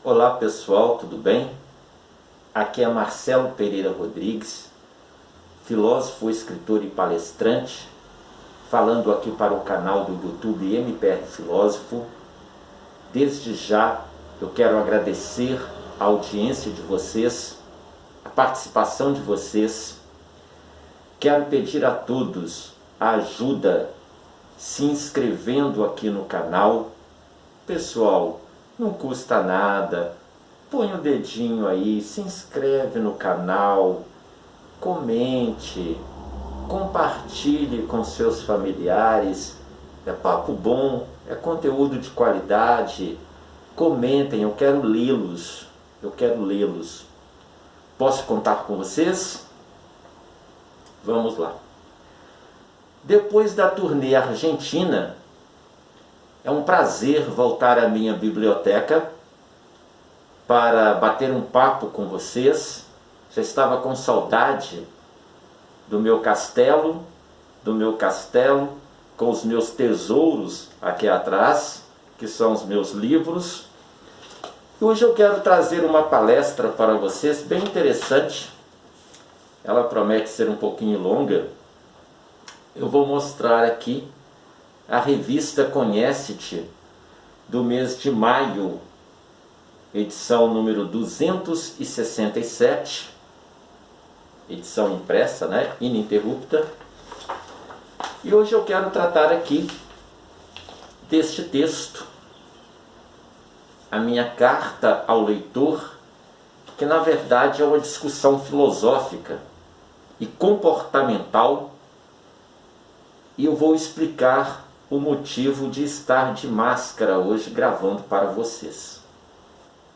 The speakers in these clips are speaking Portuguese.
Olá pessoal, tudo bem? Aqui é Marcelo Pereira Rodrigues, filósofo, escritor e palestrante, falando aqui para o canal do YouTube MPR Filósofo. Desde já eu quero agradecer a audiência de vocês, a participação de vocês. Quero pedir a todos a ajuda se inscrevendo aqui no canal. Pessoal, não custa nada, põe o dedinho aí, se inscreve no canal, comente, compartilhe com seus familiares. É papo bom, é conteúdo de qualidade. Comentem, eu quero lê-los, Posso contar com vocês? Vamos lá. Depois da turnê argentina, é um prazer voltar à minha biblioteca para bater um papo com vocês. Já estava com saudade do meu castelo, com os meus tesouros aqui atrás, que são os meus livros. E hoje eu quero trazer uma palestra para vocês bem interessante. Ela promete ser um pouquinho longa. Eu vou mostrar aqui a revista Conhece-te, do mês de maio, edição número 267, edição impressa, ininterrupta. E hoje eu quero tratar aqui deste texto, a minha carta ao leitor, que na verdade é uma discussão filosófica e comportamental, e eu vou explicar o motivo de estar de máscara hoje gravando para vocês.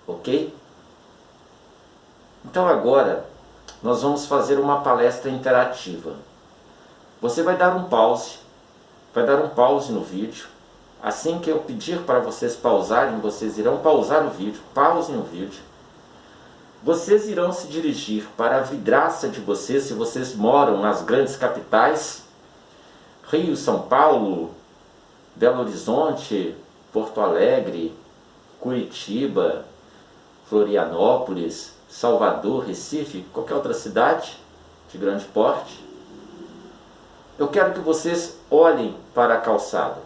Ok? Então agora nós vamos fazer uma palestra interativa. Você vai dar um pause no vídeo. Assim que eu pedir para vocês pausarem, vocês irão pausar o vídeo, pausem o vídeo. Vocês irão se dirigir para a vidraça de vocês, se vocês moram nas grandes capitais, Rio, São Paulo, Belo Horizonte, Porto Alegre, Curitiba, Florianópolis, Salvador, Recife, qualquer outra cidade de grande porte. Eu quero que vocês olhem para a calçada.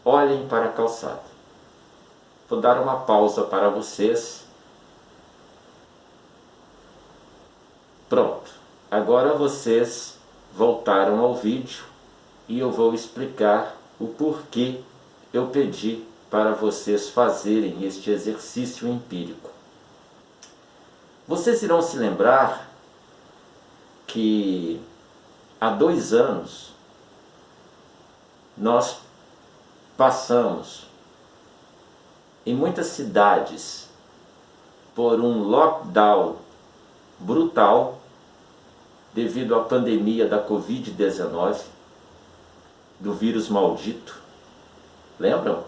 Olhem para a calçada. Vou dar uma pausa para vocês. Pronto. Agora vocês voltaram ao vídeo e eu vou explicar o porquê eu pedi para vocês fazerem este exercício empírico. Vocês irão se lembrar que há 2 anos nós passamos em muitas cidades por um lockdown brutal devido à pandemia da Covid-19, do vírus maldito. Lembram?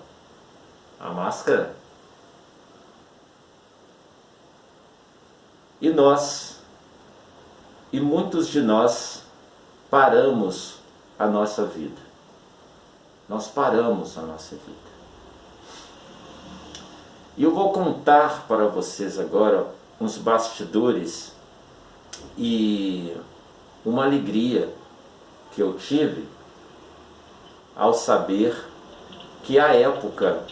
A máscara. E muitos de nós paramos a nossa vida. Nós paramos a nossa vida. E eu vou contar para vocês agora uns bastidores e uma alegria que eu tive ao saber que à época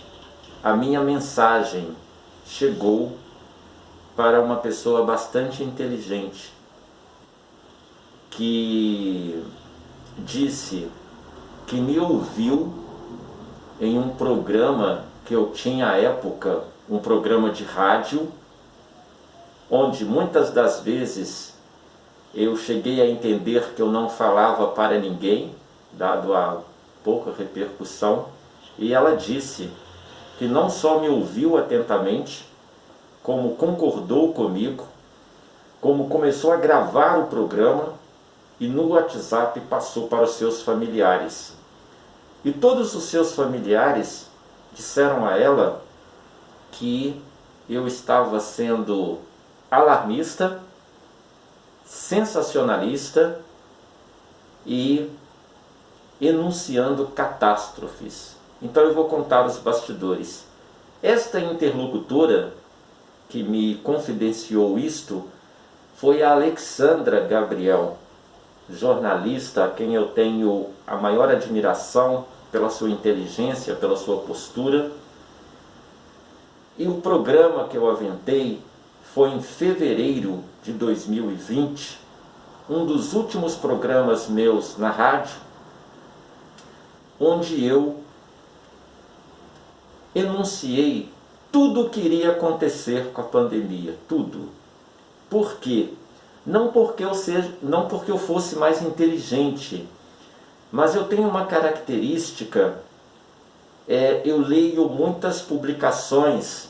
a minha mensagem chegou para uma pessoa bastante inteligente, que disse que me ouviu em um programa que eu tinha à época, um programa de rádio, onde muitas das vezes eu cheguei a entender que eu não falava para ninguém, dado a pouca repercussão, e ela disse que não só me ouviu atentamente, como concordou comigo, como começou a gravar o programa e no WhatsApp passou para os seus familiares. E todos os seus familiares disseram a ela que eu estava sendo alarmista, sensacionalista e enunciando catástrofes. Então eu vou contar os bastidores. Esta interlocutora que me confidenciou isto foi a Alexandra Gabriel, jornalista a quem eu tenho a maior admiração pela sua inteligência, pela sua postura. E o programa que eu aventei foi em fevereiro de 2020, um dos últimos programas meus na rádio, onde eu enunciei tudo o que iria acontecer com a pandemia, tudo. Por quê? Não porque eu fosse mais inteligente, mas eu tenho uma característica, eu leio muitas publicações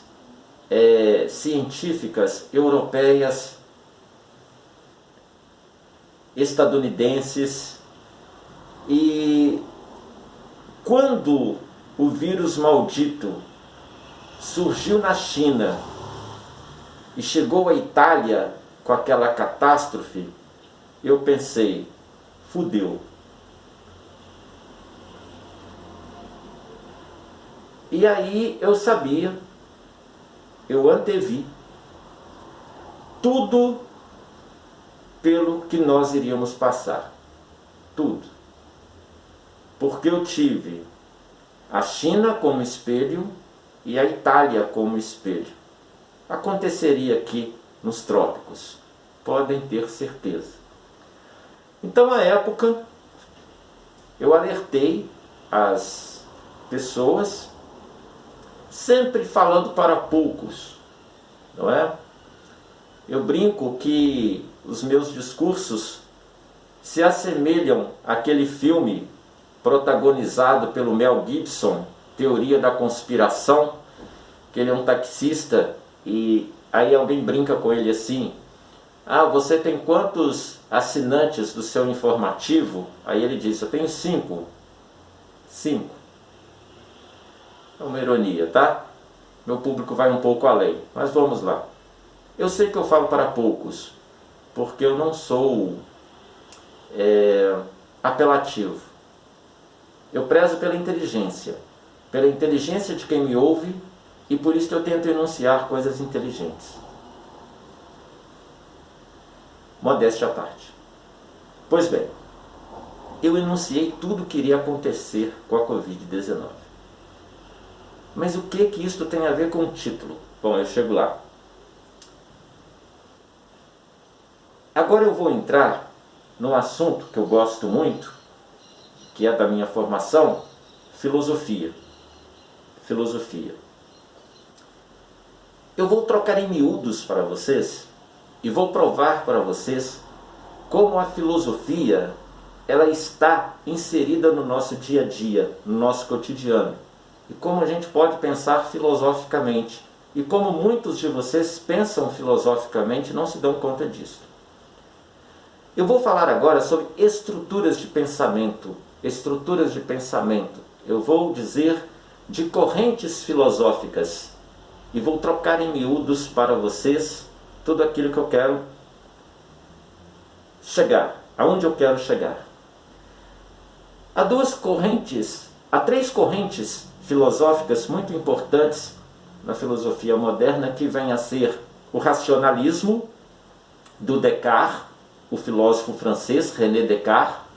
científicas europeias, estadunidenses, e quando o vírus maldito surgiu na China e chegou à Itália com aquela catástrofe, eu pensei, fudeu. E aí eu sabia, eu antevi tudo pelo que nós iríamos passar. Tudo. Porque eu tive a China como espelho e a Itália como espelho. Aconteceria aqui nos trópicos, podem ter certeza. Então, à época, eu alertei as pessoas, sempre falando para poucos, não é? Eu brinco que os meus discursos se assemelham àquele filme protagonizado pelo Mel Gibson, Teoria da Conspiração, que ele é um taxista e aí alguém brinca com ele assim: ah, você tem quantos assinantes do seu informativo? Aí ele diz: eu tenho 5. 5. É uma ironia, tá? Meu público vai um pouco além, mas vamos lá. Eu sei que eu falo para poucos, porque eu não sou apelativo. Eu prezo pela inteligência de quem me ouve, e por isso eu tento enunciar coisas inteligentes. Modéstia à parte. Pois bem, eu enunciei tudo o que iria acontecer com a Covid-19. Mas o que isso tem a ver com o título? Bom, eu chego lá. Agora eu vou entrar num assunto que eu gosto muito, que é da minha formação, filosofia. Filosofia. Eu vou trocar em miúdos para vocês e vou provar para vocês como a filosofia ela está inserida no nosso dia a dia, no nosso cotidiano, e como a gente pode pensar filosoficamente, e como muitos de vocês pensam filosoficamente e não se dão conta disso. Eu vou falar agora sobre estruturas de pensamento. Estruturas de pensamento. Eu vou dizer de correntes filosóficas e vou trocar em miúdos para vocês tudo aquilo que eu quero chegar, aonde eu quero chegar. Há três correntes filosóficas muito importantes na filosofia moderna, que vem a ser o racionalismo do Descartes, o filósofo francês René Descartes,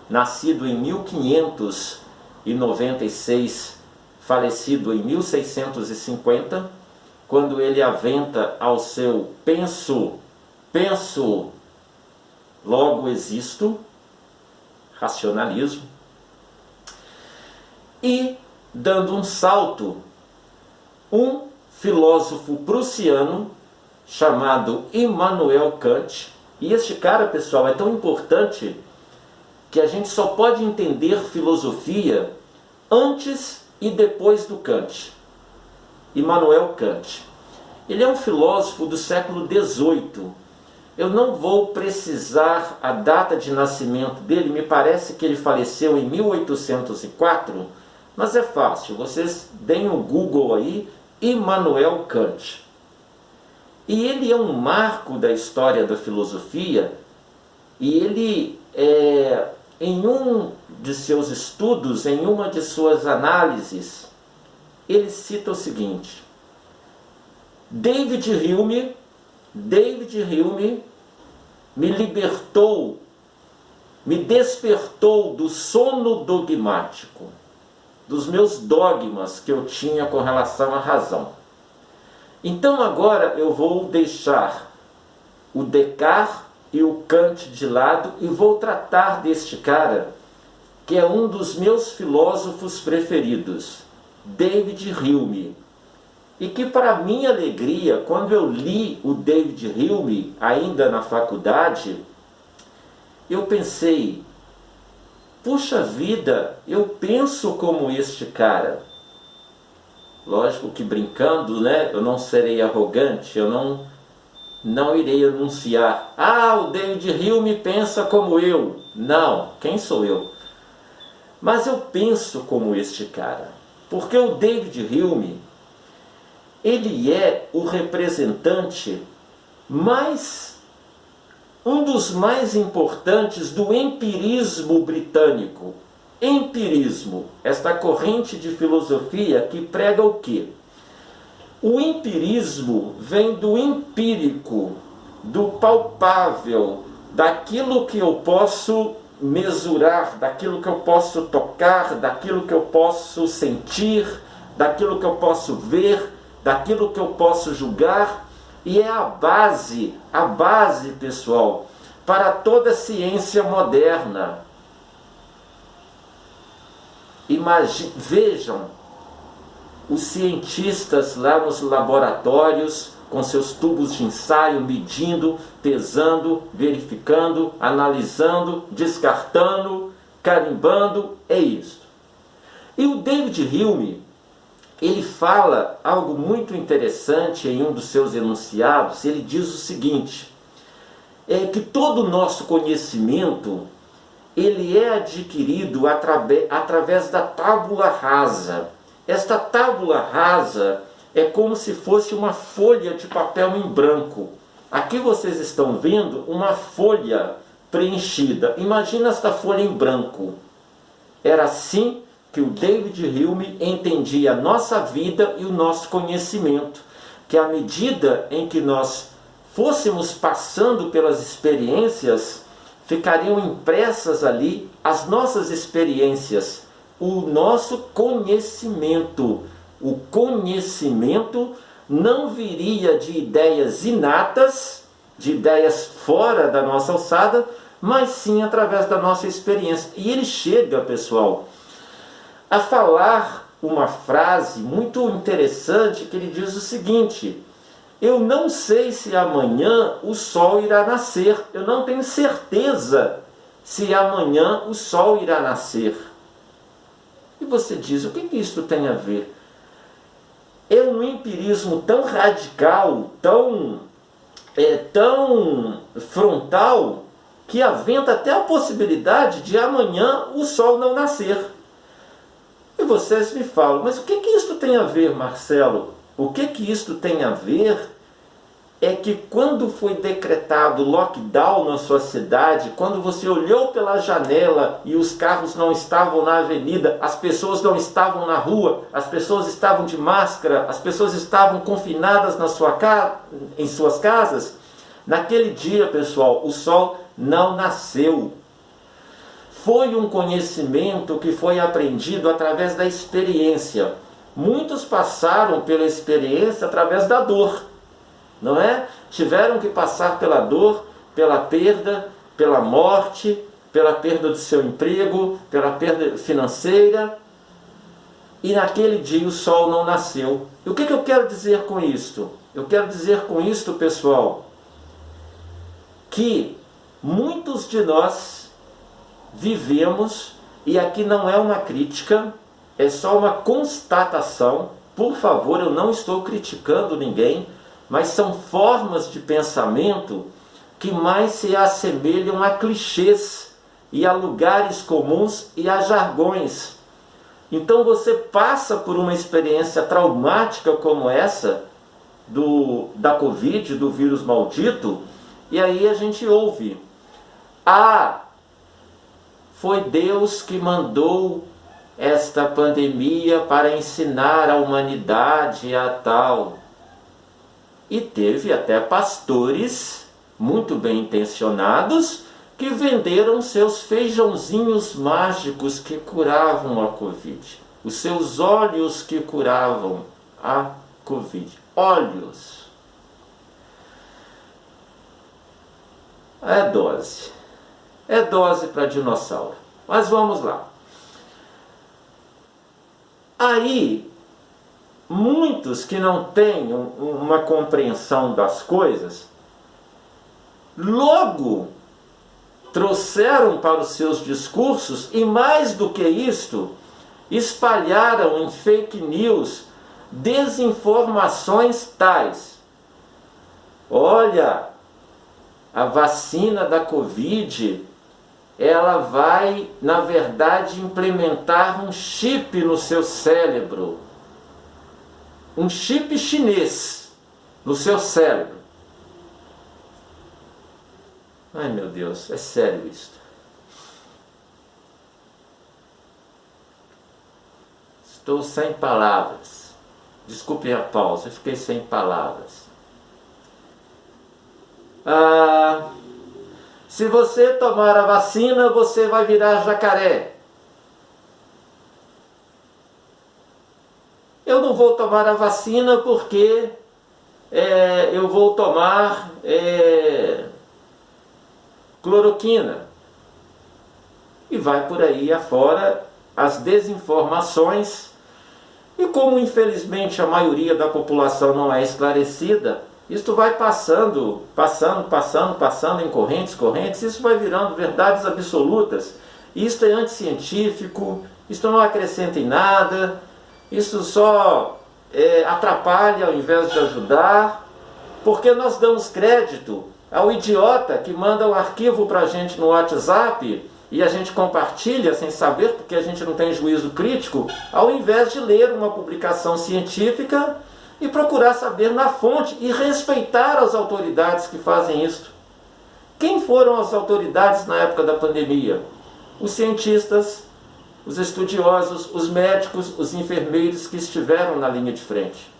nascido em 1596, falecido em 1650, quando ele aventa ao seu penso, logo existo, racionalismo, e, dando um salto, um filósofo prussiano chamado Immanuel Kant. E este cara, pessoal, é tão importante que a gente só pode entender filosofia antes e depois do Kant. Immanuel Kant. Ele é um filósofo do século XVIII. Eu não vou precisar a data de nascimento dele, me parece que ele faleceu em 1804, mas é fácil, vocês deem um Google aí, Immanuel Kant. E ele é um marco da história da filosofia, e ele, em um de seus estudos, em uma de suas análises, ele cita o seguinte: David Hume me libertou, me despertou do sono dogmático, dos meus dogmas que eu tinha com relação à razão. Então agora eu vou deixar o Descartes e o Kant de lado e vou tratar deste cara, que é um dos meus filósofos preferidos, David Hume. E que, para minha alegria, quando eu li o David Hume, ainda na faculdade, eu pensei, puxa vida, eu penso como este cara. Lógico que brincando, né? Eu não serei arrogante, eu não irei anunciar, o David Hume pensa como eu. Não, quem sou eu? Mas eu penso como este cara, porque o David Hume, ele é o representante um dos mais importantes do empirismo britânico. Empirismo, esta corrente de filosofia que prega o quê? O empirismo vem do empírico, do palpável, daquilo que eu posso mesurar, daquilo que eu posso tocar, daquilo que eu posso sentir, daquilo que eu posso ver, daquilo que eu posso julgar, e é a base, pessoal, para toda ciência moderna. Vejam os cientistas lá nos laboratórios, com seus tubos de ensaio, medindo, pesando, verificando, analisando, descartando, carimbando, é isso. E o David Hume, ele fala algo muito interessante em um dos seus enunciados. Ele diz o seguinte, que todo o nosso conhecimento, ele é adquirido através da tábula rasa. Esta tábula rasa é como se fosse uma folha de papel em branco. Aqui vocês estão vendo uma folha preenchida. Imagina esta folha em branco. Era assim que o David Hume entendia a nossa vida e o nosso conhecimento. Que à medida em que nós fôssemos passando pelas experiências, ficariam impressas ali as nossas experiências, o nosso conhecimento. O conhecimento não viria de ideias inatas, de ideias fora da nossa alçada, mas sim através da nossa experiência. E ele chega, pessoal, a falar uma frase muito interessante, que ele diz o seguinte: eu não sei se amanhã o sol irá nascer, eu não tenho certeza se amanhã o sol irá nascer. E você diz, o que isso tem a ver? É um empirismo tão radical, tão frontal, que aventa até a possibilidade de amanhã o sol não nascer. E vocês me falam, mas o que isso tem a ver, Marcelo? O que isto tem a ver é que quando foi decretado lockdown na sua cidade, quando você olhou pela janela e os carros não estavam na avenida, as pessoas não estavam na rua, as pessoas estavam de máscara, as pessoas estavam confinadas em suas casas, naquele dia, pessoal, o sol não nasceu. Foi um conhecimento que foi aprendido através da experiência. Muitos passaram pela experiência através da dor, não é? Tiveram que passar pela dor, pela perda, pela morte, pela perda do seu emprego, pela perda financeira. E naquele dia o sol não nasceu. E o que eu quero dizer com isto? Eu quero dizer com isto, pessoal, que muitos de nós vivemos, e aqui não é uma crítica, é só uma constatação. Por favor, eu não estou criticando ninguém, mas são formas de pensamento que mais se assemelham a clichês e a lugares comuns e a jargões. Então você passa por uma experiência traumática como essa da Covid, do vírus maldito, e aí a gente ouve: foi Deus que mandou esta pandemia para ensinar a humanidade a tal. E teve até pastores muito bem intencionados que venderam seus feijãozinhos mágicos que curavam a Covid. Os seus óleos que curavam a Covid. Óleos. É dose. É dose para dinossauro. Mas vamos lá. Aí, muitos que não têm uma compreensão das coisas, logo trouxeram para os seus discursos, e mais do que isto, espalharam em fake news desinformações tais. Olha, a vacina da Covid, ela vai, na verdade, implementar um chip no seu cérebro. Um chip chinês no seu cérebro. Ai, meu Deus, é sério isso. Estou sem palavras. Desculpem a pausa, eu fiquei sem palavras. Se você tomar a vacina, você vai virar jacaré. Eu não vou tomar a vacina porque eu vou tomar cloroquina. E vai por aí afora as desinformações. E como infelizmente a maioria da população não é esclarecida, isto vai passando em correntes, isso vai virando verdades absolutas. Isto é anticientífico, isto não acrescenta em nada, isso só atrapalha ao invés de ajudar, porque nós damos crédito ao idiota que manda um arquivo para a gente no WhatsApp e a gente compartilha sem saber, porque a gente não tem juízo crítico, ao invés de ler uma publicação científica e procurar saber na fonte e respeitar as autoridades que fazem isso. Quem foram as autoridades na época da pandemia? Os cientistas, os estudiosos, os médicos, os enfermeiros que estiveram na linha de frente.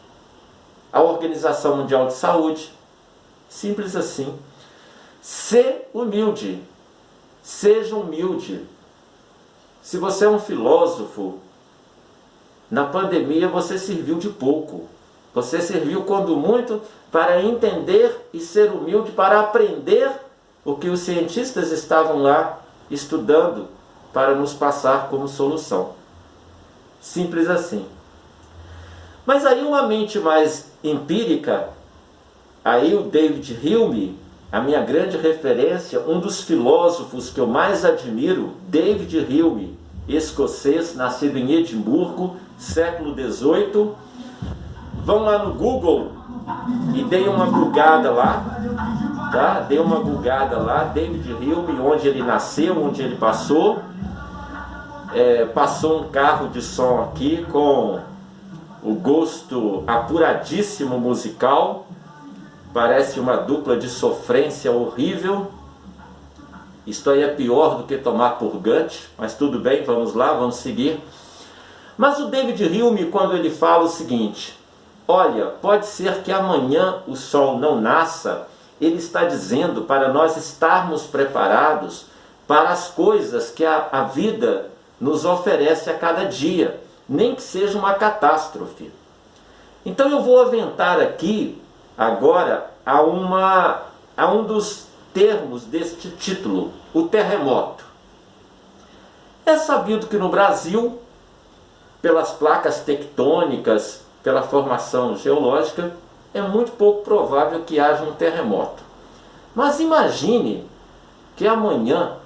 A Organização Mundial de Saúde. Simples assim. Ser humilde. Seja humilde. Se você é um filósofo, na pandemia você serviu de pouco. Você serviu, quando muito, para entender e ser humilde, para aprender o que os cientistas estavam lá estudando para nos passar como solução. Simples assim. Mas aí uma mente mais empírica, aí o David Hume, a minha grande referência, um dos filósofos que eu mais admiro, David Hume, escocês, nascido em Edimburgo, século XVIII. Vão lá no Google e deem uma googada lá, tá? Dê uma googada lá, David Hume, onde ele nasceu, onde ele passou. Passou um carro de som aqui com o gosto apuradíssimo musical. Parece uma dupla de sofrência horrível. Isto aí é pior do que tomar purgante, mas tudo bem, vamos lá, vamos seguir. Mas o David Hume, quando ele fala o seguinte: olha, pode ser que amanhã o sol não nasça, ele está dizendo para nós estarmos preparados para as coisas que a vida nos oferece a cada dia, nem que seja uma catástrofe. Então eu vou aventar aqui agora a um dos termos deste título, o terremoto. É sabido que no Brasil, pelas placas tectônicas, pela formação geológica, é muito pouco provável que haja um terremoto. Mas imagine que amanhã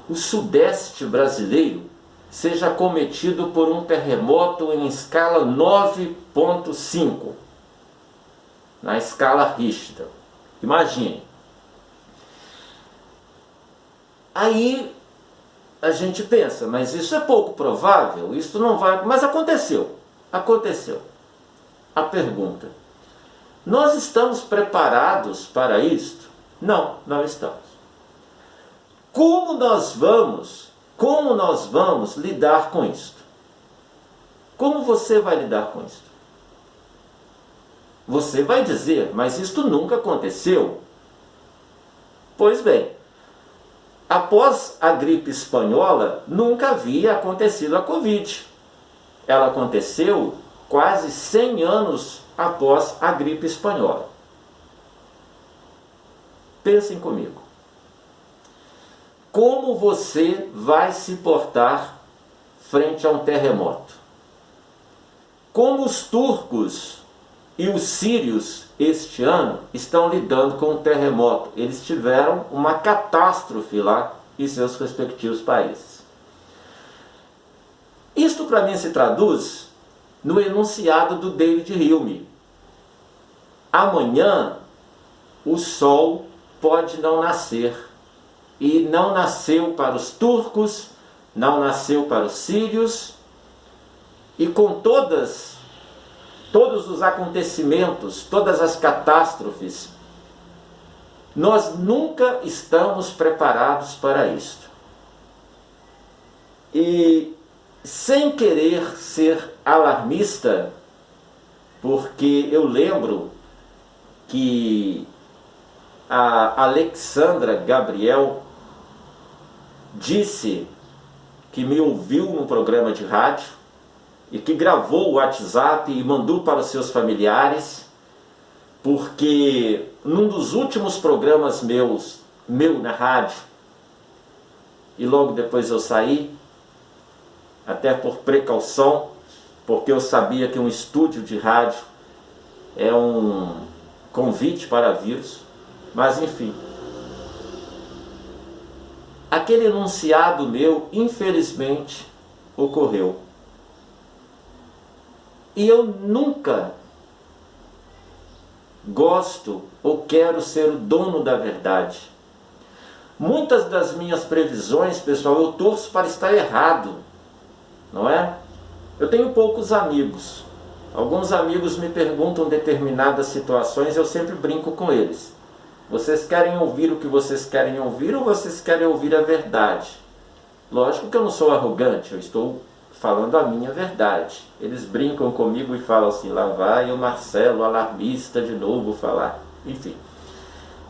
o sudeste brasileiro seja cometido por um terremoto em escala 9,5, na escala Richter. Imagine. Aí a gente pensa, mas isso é pouco provável, isso não vai... Mas aconteceu. Aconteceu. A pergunta: nós estamos preparados para isto? Não, não estamos. Como nós vamos Como nós vamos lidar com isto? Como você vai lidar com isto? Você vai dizer, mas isto nunca aconteceu. Pois bem, após a gripe espanhola, nunca havia acontecido a Covid. Ela aconteceu quase 100 anos após a gripe espanhola. Pensem comigo. Como você vai se portar frente a um terremoto? Como os turcos e os sírios este ano estão lidando com o terremoto? Eles tiveram uma catástrofe lá em seus respectivos países. Isto para mim se traduz no enunciado do David Hume. Amanhã o sol pode não nascer. E não nasceu para os turcos, não nasceu para os sírios, e com todos os acontecimentos, todas as catástrofes, nós nunca estamos preparados para isto. E sem querer ser alarmista, porque eu lembro que a Alexandra Gabriel disse que me ouviu num programa de rádio e que gravou o WhatsApp e mandou para os seus familiares, porque num dos últimos programas meu na rádio, e logo depois eu saí, até por precaução, porque eu sabia que um estúdio de rádio é um convite para vírus, mas enfim. Aquele enunciado meu, infelizmente, ocorreu. E eu nunca gosto ou quero ser o dono da verdade. Muitas das minhas previsões, pessoal, eu torço para estar errado, não é? Eu tenho poucos amigos. Alguns amigos me perguntam determinadas situações, eu sempre brinco com eles. Vocês querem ouvir o que vocês querem ouvir ou vocês querem ouvir a verdade? Lógico que eu não sou arrogante, eu estou falando a minha verdade. Eles brincam comigo e falam assim, lá vai o Marcelo, alarmista, de novo falar. Enfim.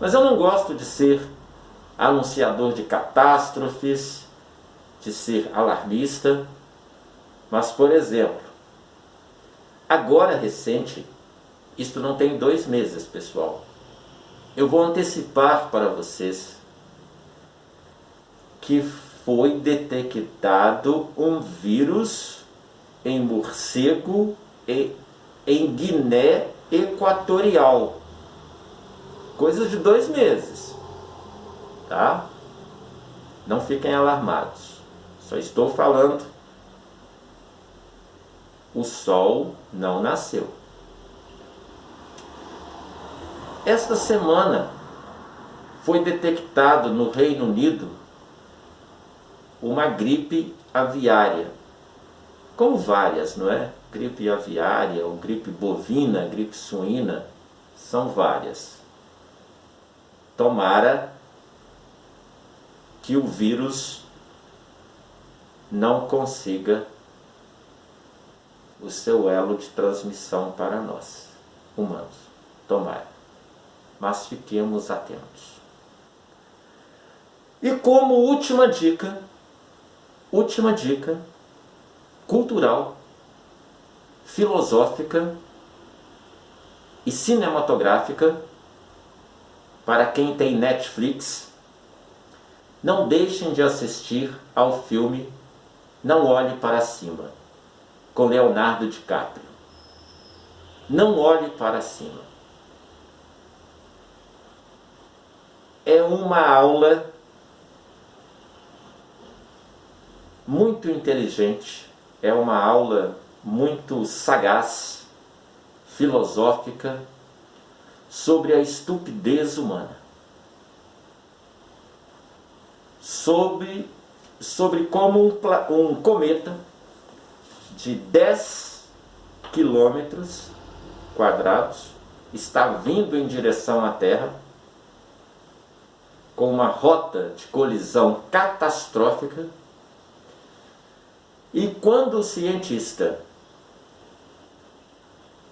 Mas eu não gosto de ser anunciador de catástrofes, de ser alarmista. Mas, por exemplo, agora recente, isto não tem 2 meses, pessoal. Eu vou antecipar para vocês que foi detectado um vírus em morcego e em Guiné Equatorial. Coisa de 2 meses. Tá? Não fiquem alarmados. Só estou falando. O sol não nasceu. Esta semana foi detectado no Reino Unido uma gripe aviária, como várias, não é? Gripe aviária, ou gripe bovina, gripe suína, são várias. Tomara que o vírus não consiga o seu elo de transmissão para nós, humanos. Tomara. Mas fiquemos atentos. E como última dica cultural, filosófica e cinematográfica, para quem tem Netflix, não deixem de assistir ao filme Não Olhe para Cima, com Leonardo DiCaprio. Não olhe para cima. É uma aula muito inteligente, é uma aula muito sagaz, filosófica, sobre a estupidez humana. Sobre como um cometa de 10 quilômetros quadrados está vindo em direção à Terra, com uma rota de colisão catastrófica, E quando o cientista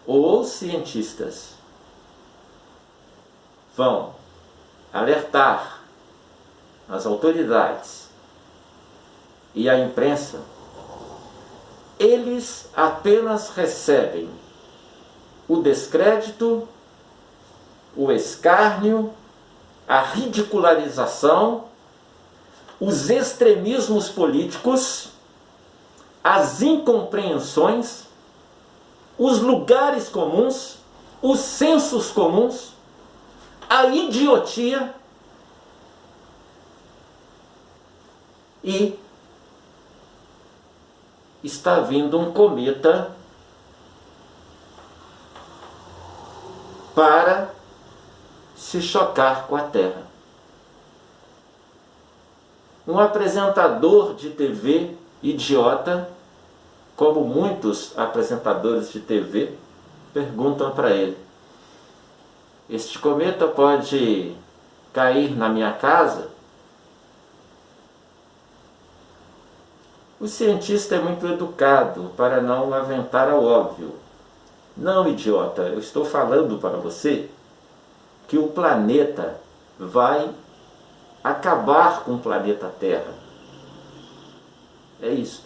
ou os cientistas vão alertar as autoridades e a imprensa, eles apenas recebem o descrédito, o escárnio, a ridicularização, os extremismos políticos, as incompreensões, os lugares comuns, os sensos comuns, a idiotia e está vindo um cometa para se chocar com a Terra. Um apresentador de TV idiota, como muitos apresentadores de TV, perguntam para ele: este cometa pode cair na minha casa? O cientista é muito educado para não aventar ao óbvio. Não, idiota, eu estou falando para você que o planeta vai acabar com o planeta Terra. É isso.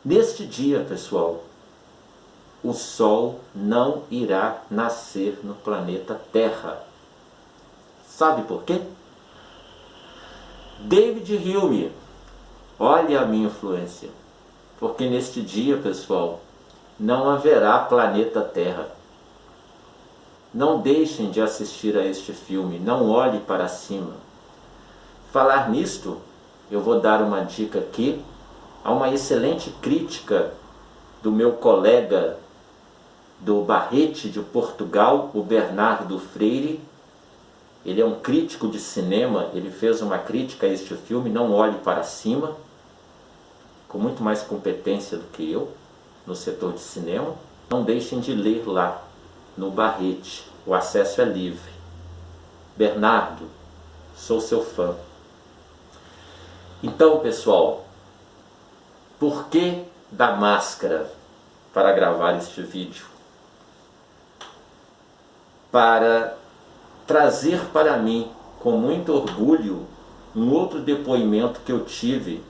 Neste dia, pessoal, o Sol não irá nascer no planeta Terra. Sabe por quê? David Hume, olha a minha influência. Porque neste dia, pessoal, não haverá planeta Terra. Não deixem de assistir a este filme, não olhe para cima. Falar nisto, eu vou dar uma dica aqui, a uma excelente crítica do meu colega do Barrete de Portugal, o Bernardo Freire. Ele é um crítico de cinema, ele fez uma crítica a este filme, Não Olhe para Cima, com muito mais competência do que eu no setor de cinema. Não deixem de ler lá no Barrete, o acesso é livre. Bernardo, sou seu fã. Então, pessoal, por que da máscara para gravar este vídeo? Para trazer para mim, com muito orgulho, um outro depoimento que eu tive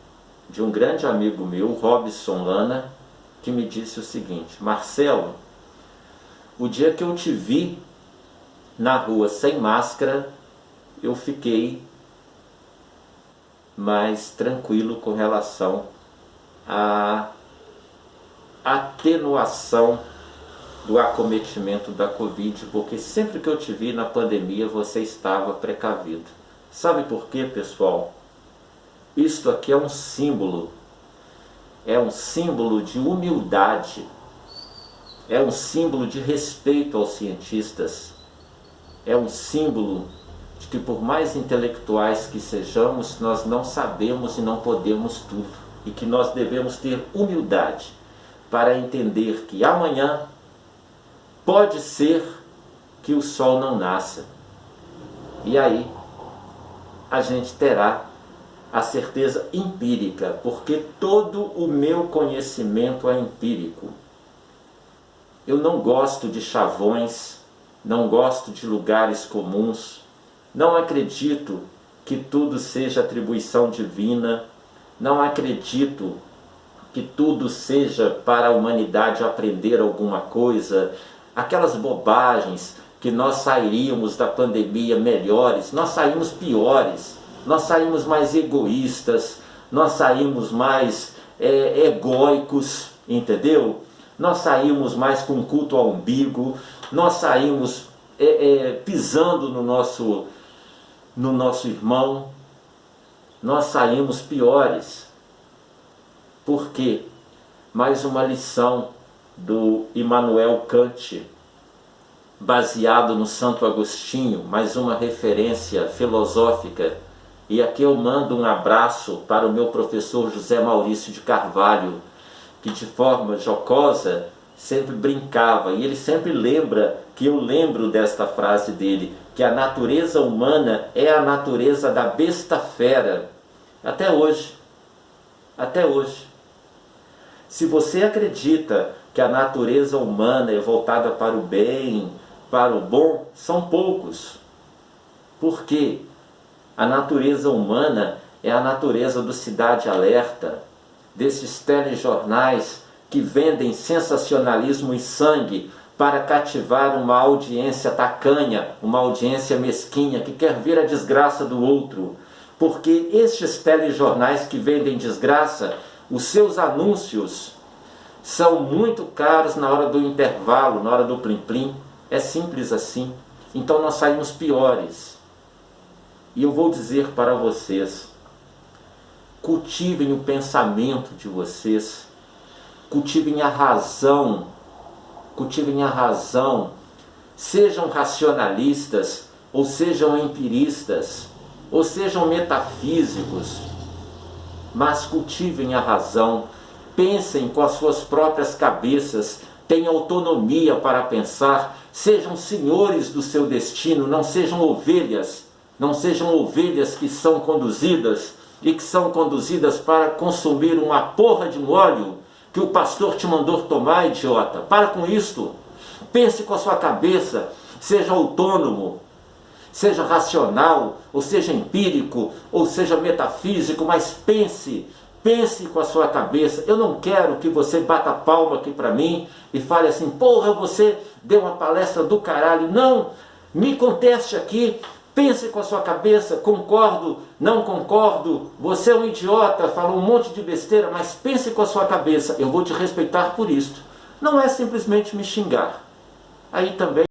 de um grande amigo meu, Robson Lana, que me disse o seguinte: Marcelo, o dia que eu te vi na rua sem máscara, eu fiquei mais tranquilo com relação à atenuação do acometimento da Covid, porque sempre que eu te vi na pandemia você estava precavido. Sabe por quê, pessoal? Isto aqui é um símbolo de humildade, é um símbolo de respeito aos cientistas, é um símbolo de que, por mais intelectuais que sejamos, nós não sabemos e não podemos tudo, e que nós devemos ter humildade para entender que amanhã pode ser que o sol não nasça. E aí a gente terá a certeza empírica, porque todo o meu conhecimento é empírico. Eu não gosto de chavões, não gosto de lugares comuns, não acredito que tudo seja atribuição divina, não acredito que tudo seja para a humanidade aprender alguma coisa, aquelas bobagens que nós sairíamos da pandemia melhores, nós saímos piores, nós saímos mais egoístas, nós saímos mais egóicos, entendeu? Nós saímos mais com culto ao umbigo, nós saímos pisando no nosso irmão, nós saímos piores. Por quê? Mais uma lição do Immanuel Kant, baseado no Santo Agostinho, mais uma referência filosófica. E aqui eu mando um abraço para o meu professor José Maurício de Carvalho, que de forma jocosa sempre brincava, e ele sempre lembra que eu lembro desta frase dele, que a natureza humana é a natureza da besta fera. Até hoje, até hoje. Se você acredita que a natureza humana é voltada para o bem, para o bom, são poucos. Por quê? A natureza humana é a natureza do Cidade Alerta, desses telejornais que vendem sensacionalismo e sangue para cativar uma audiência tacanha, uma audiência mesquinha, que quer ver a desgraça do outro. Porque estes telejornais que vendem desgraça, os seus anúncios são muito caros na hora do intervalo, na hora do plim-plim. É simples assim. Então nós saímos piores. E eu vou dizer para vocês, cultivem o pensamento de vocês, cultivem a razão, sejam racionalistas, ou sejam empiristas, ou sejam metafísicos, mas cultivem a razão, pensem com as suas próprias cabeças, tenham autonomia para pensar, sejam senhores do seu destino, não sejam ovelhas que são conduzidas e que são conduzidas para consumir uma porra de um óleo que o pastor te mandou tomar, idiota. Para com isto. Pense com a sua cabeça, seja autônomo, seja racional, ou seja empírico, ou seja metafísico, mas pense com a sua cabeça. Eu não quero que você bata palma aqui para mim e fale assim, porra, você deu uma palestra do caralho. Não, me conteste aqui. Pense com a sua cabeça, concordo, não concordo, você é um idiota, falou um monte de besteira, mas pense com a sua cabeça, eu vou te respeitar por isso. Não é simplesmente me xingar. Aí também